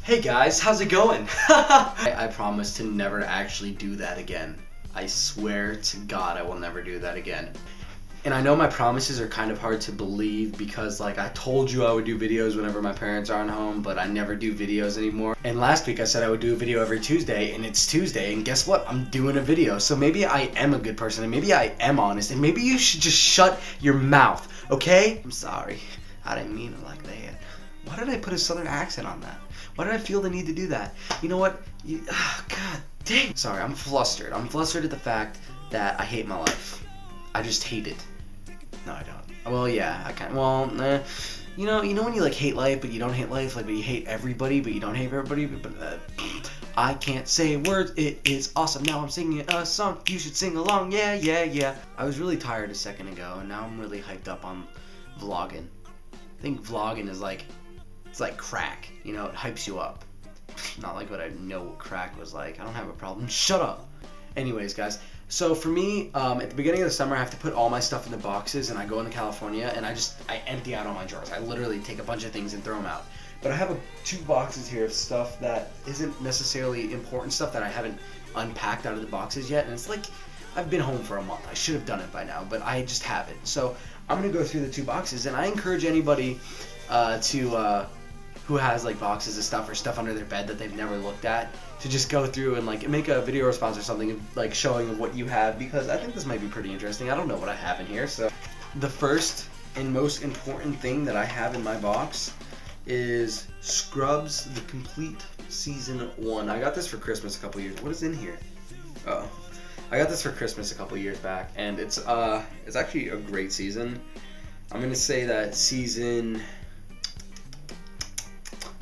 Hey guys, how's it going? I promise to never actually do that again. I swear to God I will never do that again. And I know my promises are kind of hard to believe because like I told you I would do videos whenever my parents aren't home, but I never do videos anymore. And last week I said I would do a video every Tuesday, and it's Tuesday, and guess what? I'm doing a video. So maybe I am a good person, and maybe I am honest, and maybe you should just shut your mouth, okay? I'm sorry. I didn't mean it like that. Why did I put a southern accent on that? Why did I feel the need to do that? You know what? God dang. Sorry, I'm flustered. I'm flustered at the fact that I hate my life. I just hate it. No, I don't. Well, yeah, I kind of, well, you know when you like hate life, but you don't hate life, like, but you hate everybody, but you don't hate everybody, but I can't say words, it is awesome. Now I'm singing a song, you should sing along, yeah, yeah, yeah. I was really tired a second ago, and now I'm really hyped up on vlogging. I think vlogging is like, it's like crack, you know, it hypes you up. Not like what I know what crack was like. I don't have a problem. Shut up. Anyways, guys, so for me, at the beginning of the summer, I have to put all my stuff in the boxes, and I go into California, and I empty out all my drawers. I literally take a bunch of things and throw them out. But I have two boxes here of stuff that isn't necessarily important stuff that I haven't unpacked out of the boxes yet, and it's like, I've been home for a month. I should have done it by now, but I just haven't. So I'm going to go through the two boxes, and I encourage anybody who has like boxes of stuff or stuff under their bed that they've never looked at to just go through and like make a video response or something like showing what you have, because I think this might be pretty interesting. I don't know what I have in here. So the first and most important thing that I have in my box is Scrubs The Complete Season 1. I got this for Christmas a couple years. What is in here? Oh, I got this for Christmas a couple years back, and it's actually a great season. I'm gonna say that season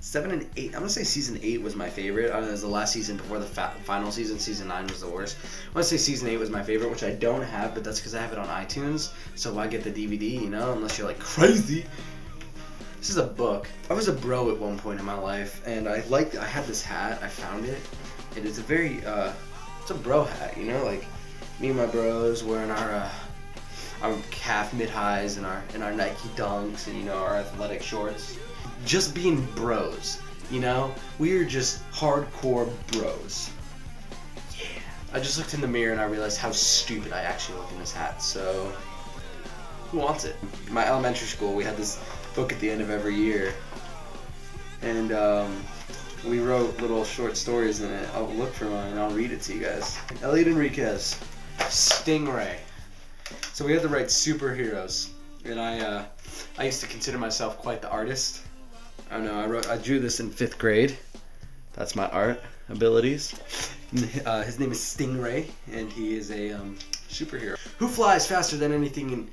7 and 8. I'm gonna say season 8 was my favorite. It was the last season before the final season. Season 9 was the worst. I'm gonna say season 8 was my favorite, which I don't have, but that's because I have it on iTunes. So why get the DVD, you know? Unless you're like crazy. This is a book. I was a bro at one point in my life, and I had this hat. I found it. It is a very it's a bro hat, you know, like me and my bros wearing our calf mid highs and our Nike Dunks and, you know, our athletic shorts. Just being bros, you know? We're just hardcore bros. Yeah. I just looked in the mirror and I realized how stupid I actually look in this hat, so who wants it? In my elementary school, we had this book at the end of every year, and we wrote little short stories in it. I'll look for mine and I'll read it to you guys. Elliott and Reminisces, Stingray. So we had to write superheroes, and I used to consider myself quite the artist. I know, I drew this in 5th grade. That's my art abilities. His name is Stingray, and he is a superhero. Who flies faster than anything in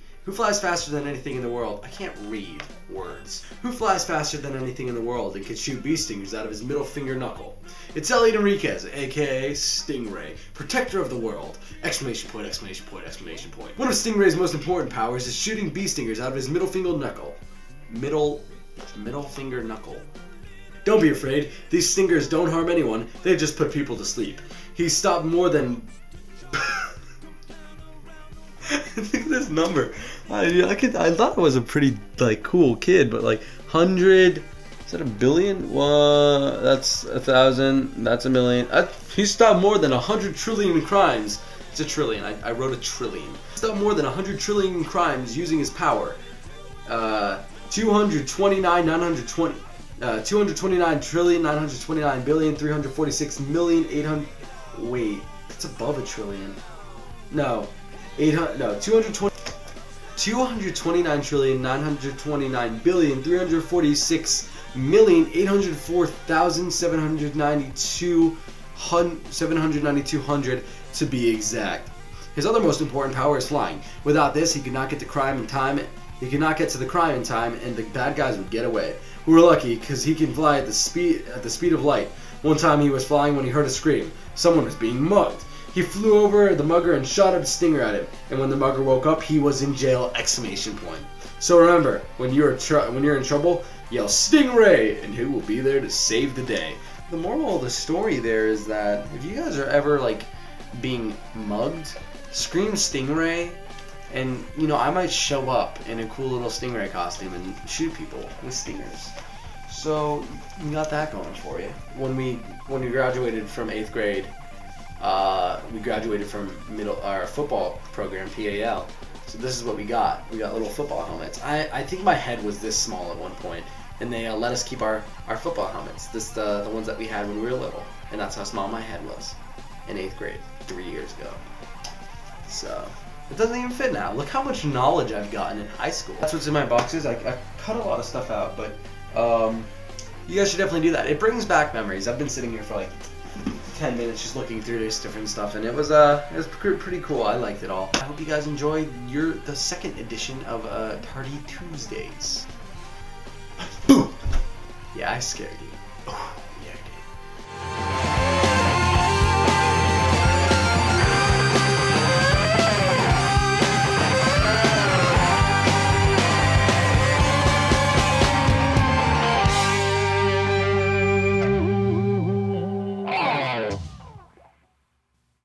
the world? I can't read words. Who flies faster than anything in the world and can shoot bee stingers out of his middle finger knuckle? It's Elliott Enriquez, aka Stingray, protector of the world! Exclamation point, exclamation point, exclamation point. One of Stingray's most important powers is shooting bee stingers out of his middle finger knuckle. Middle finger knuckle. Don't be afraid. These stingers don't harm anyone. They just put people to sleep. He stopped more than... Look at this number. I thought I was a pretty like cool kid, but like 100. Is that a billion? That's 1,000. That's a million. He stopped more than 100 trillion crimes. It's a trillion. I wrote a trillion. He stopped more than 100 trillion crimes using his power. 229 trillion 929 billion 346 million 800. Wait, that's above a trillion. No, 229 trillion 929 billion 346 million 804,792 to be exact. His other most important power is flying. Without this, he could not get to crime in time. He could not get to the crime in time, and the bad guys would get away. We were lucky, because he can fly at the speed of light. One time he was flying when he heard a scream. Someone was being mugged. He flew over the mugger and shot a stinger at him. And when the mugger woke up, he was in jail! Exclamation point. So remember, when you're in trouble, yell Stingray, and he will be there to save the day. The moral of the story there is that if you guys are ever like being mugged, scream Stingray. And, you know, I might show up in a cool little stingray costume and shoot people with stingers. So we got that going for you. When we graduated from 8th grade, we graduated from our football program, PAL. So this is what we got. We got little football helmets. I think my head was this small at one point, and they let us keep our football helmets. The ones that we had when we were little, and that's how small my head was in 8th grade 3 years ago. So it doesn't even fit now. Look how much knowledge I've gotten in high school. That's what's in my boxes. I cut a lot of stuff out, but you guys should definitely do that. It brings back memories. I've been sitting here for like 10 minutes just looking through this different stuff, and it was pretty cool. I liked it all. I hope you guys enjoyed the second edition of Tardy Tuesdays. Boom! Yeah, I scared you.